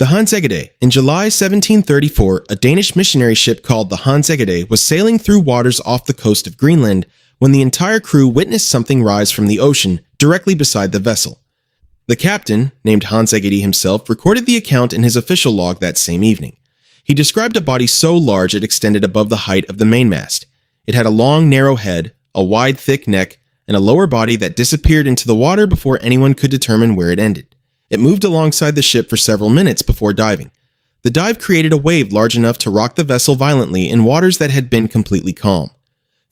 The Hans Egede. In July 1734, a Danish missionary ship called the Hans Egede was sailing through waters off the coast of Greenland when the entire crew witnessed something rise from the ocean directly beside the vessel. The captain, named Hans Egede himself, recorded the account in his official log that same evening. He described a body so large it extended above the height of the mainmast. It had a long, narrow head, a wide, thick neck, and a lower body that disappeared into the water before anyone could determine where it ended. It moved alongside the ship for several minutes before diving. The dive created a wave large enough to rock the vessel violently in waters that had been completely calm.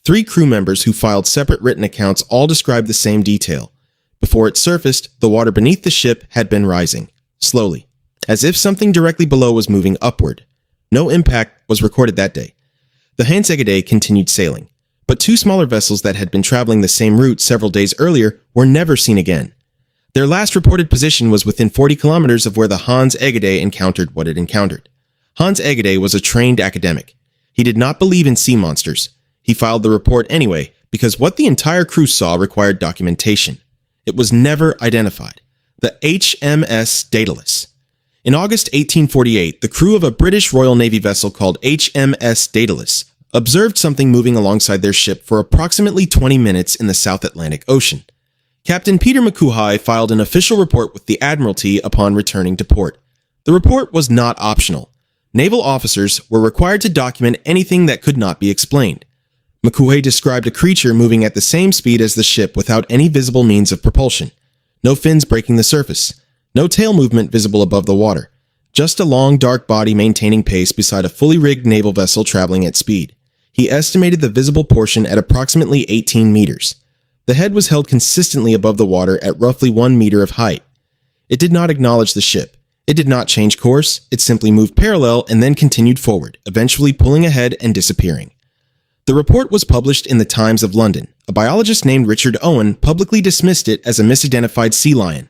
3 crew members who filed separate written accounts all described the same detail. Before it surfaced, the water beneath the ship had been rising, slowly, as if something directly below was moving upward. No impact was recorded that day. The Hans Egede continued sailing, but 2 smaller vessels that had been traveling the same route several days earlier were never seen again. Their last reported position was within 40 kilometers of where the Hans Egede encountered what it encountered. Hans Egede was a trained academic. He did not believe in sea monsters. He filed the report anyway because what the entire crew saw required documentation. It was never identified. The HMS Daedalus. In August 1848, the crew of a British Royal Navy vessel called HMS Daedalus observed something moving alongside their ship for approximately 20 minutes in the South Atlantic Ocean. Captain Peter McCuhai filed an official report with the Admiralty upon returning to port. The report was not optional. Naval officers were required to document anything that could not be explained. McCuhai described a creature moving at the same speed as the ship without any visible means of propulsion. No fins breaking the surface. No tail movement visible above the water. Just a long, dark body maintaining pace beside a fully rigged naval vessel traveling at speed. He estimated the visible portion at approximately 18 meters. The head was held consistently above the water at roughly 1 meter of height. It did not acknowledge the ship. It did not change course. It simply moved parallel and then continued forward, eventually pulling ahead and disappearing. The report was published in the Times of London. A biologist named Richard Owen publicly dismissed it as a misidentified sea lion.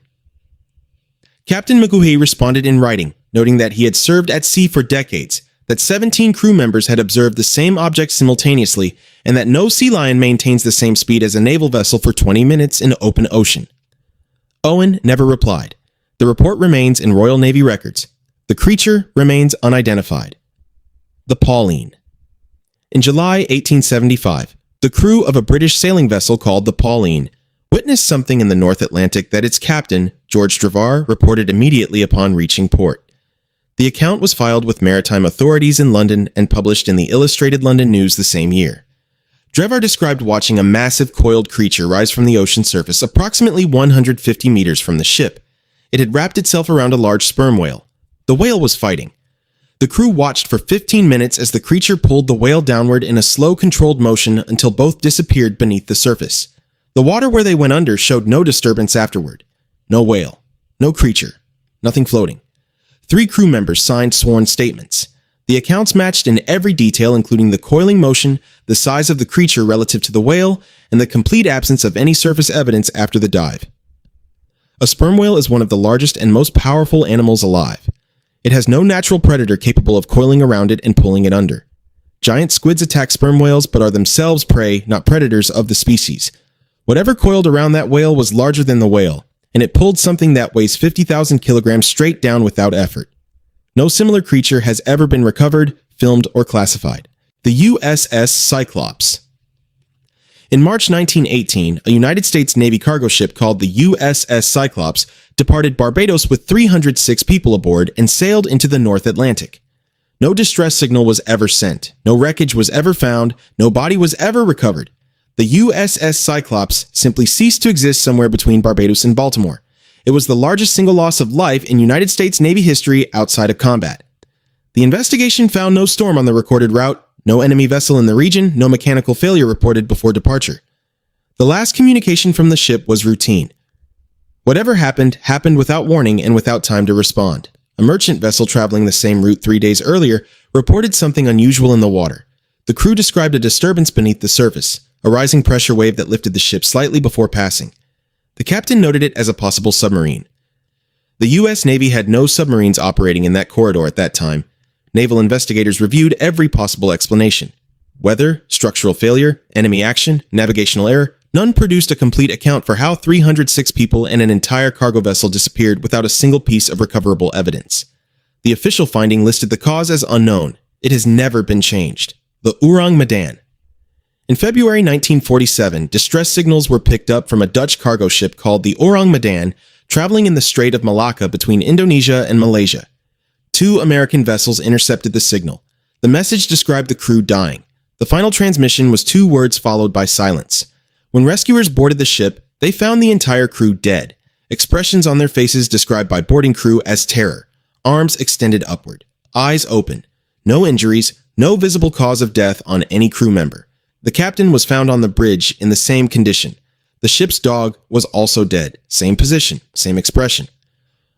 Captain McCuhai responded in writing, noting that he had served at sea for decades, that 17 crew members had observed the same object simultaneously, and that no sea lion maintains the same speed as a naval vessel for 20 minutes in open ocean. Owen never replied. The report remains in Royal Navy records. The creature remains unidentified. The Pauline. In July 1875, the crew of a British sailing vessel called the Pauline witnessed something in the North Atlantic that its captain, George Drevar, reported immediately upon reaching port. The account was filed with maritime authorities in London and published in the Illustrated London News the same year. Drevar described watching a massive coiled creature rise from the ocean surface approximately 150 meters from the ship. It had wrapped itself around a large sperm whale. The whale was fighting. The crew watched for 15 minutes as the creature pulled the whale downward in a slow, controlled motion until both disappeared beneath the surface. The water where they went under showed no disturbance afterward. No whale. No creature. Nothing floating. 3 crew members signed sworn statements. The accounts matched in every detail, including the coiling motion, the size of the creature relative to the whale, and the complete absence of any surface evidence after the dive. A sperm whale is one of the largest and most powerful animals alive. It has no natural predator capable of coiling around it and pulling it under. Giant squids attack sperm whales but are themselves prey, not predators of the species. Whatever coiled around that whale was larger than the whale, and it pulled something that weighs 50,000 kilograms straight down without effort. No similar creature has ever been recovered, filmed, or classified. The USS Cyclops. In March 1918, a United States Navy cargo ship called the USS Cyclops departed Barbados with 306 people aboard and sailed into the North Atlantic. No distress signal was ever sent, no wreckage was ever found, no body was ever recovered. The USS Cyclops simply ceased to exist somewhere between Barbados and Baltimore. It was the largest single loss of life in United States Navy history outside of combat. The investigation found no storm on the recorded route, no enemy vessel in the region, no mechanical failure reported before departure. The last communication from the ship was routine. Whatever happened, happened without warning and without time to respond. A merchant vessel traveling the same route 3 days earlier reported something unusual in the water. The crew described a disturbance beneath the surface, a rising pressure wave that lifted the ship slightly before passing. The captain noted it as a possible submarine. The U.S. Navy had no submarines operating in that corridor at that time. Naval investigators reviewed every possible explanation. Weather, structural failure, enemy action, navigational error, none produced a complete account for how 306 people and an entire cargo vessel disappeared without a single piece of recoverable evidence. The official finding listed the cause as unknown. It has never been changed. The Orang Medan. In February 1947, distress signals were picked up from a Dutch cargo ship called the Orang Medan, traveling in the Strait of Malacca between Indonesia and Malaysia. 2 American vessels intercepted the signal. The message described the crew dying. The final transmission was 2 words followed by silence. When rescuers boarded the ship, they found the entire crew dead. Expressions on their faces described by boarding crew as terror. Arms extended upward. Eyes open. No injuries, no visible cause of death on any crew member. The captain was found on the bridge in the same condition. The ship's dog was also dead. Same position, same expression.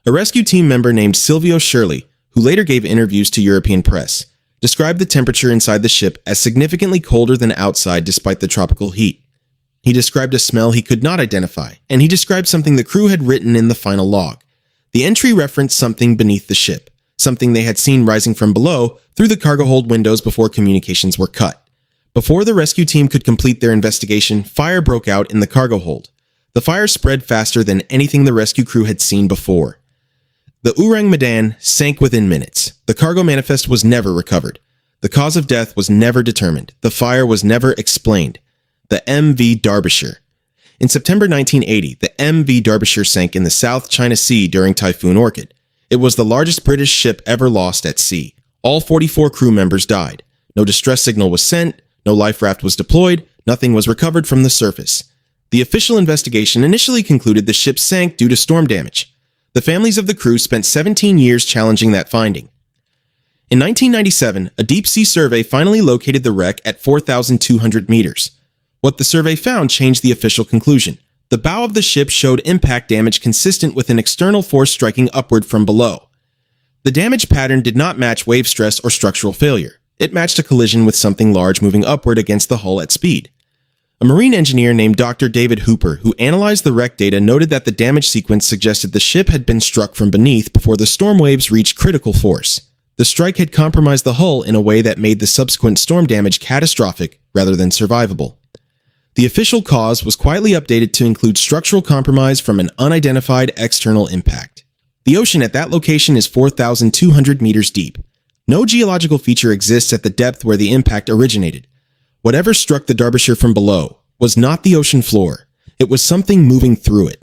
A rescue team member named Silvio Shirley, who later gave interviews to European press, described the temperature inside the ship as significantly colder than outside despite the tropical heat. He described a smell he could not identify, and he described something the crew had written in the final log. The entry referenced something beneath the ship, something they had seen rising from below through the cargo hold windows before communications were cut. Before the rescue team could complete their investigation, fire broke out in the cargo hold. The fire spread faster than anything the rescue crew had seen before. The Orang Medan sank within minutes. The cargo manifest was never recovered. The cause of death was never determined. The fire was never explained. The MV Derbyshire. In September 1980, the MV Derbyshire sank in the South China Sea during Typhoon Orchid. It was the largest British ship ever lost at sea. All 44 crew members died. No distress signal was sent. No life raft was deployed, nothing was recovered from the surface. The official investigation initially concluded the ship sank due to storm damage. The families of the crew spent 17 years challenging that finding. In 1997, a deep-sea survey finally located the wreck at 4,200 meters. What the survey found changed the official conclusion. The bow of the ship showed impact damage consistent with an external force striking upward from below. The damage pattern did not match wave stress or structural failure. It matched a collision with something large moving upward against the hull at speed. A marine engineer named Dr. David Hooper, who analyzed the wreck data, noted that the damage sequence suggested the ship had been struck from beneath before the storm waves reached critical force. The strike had compromised the hull in a way that made the subsequent storm damage catastrophic rather than survivable. The official cause was quietly updated to include structural compromise from an unidentified external impact. The ocean at that location is 4,200 meters deep. No geological feature exists at the depth where the impact originated. Whatever struck the Derbyshire from below was not the ocean floor. It was something moving through it.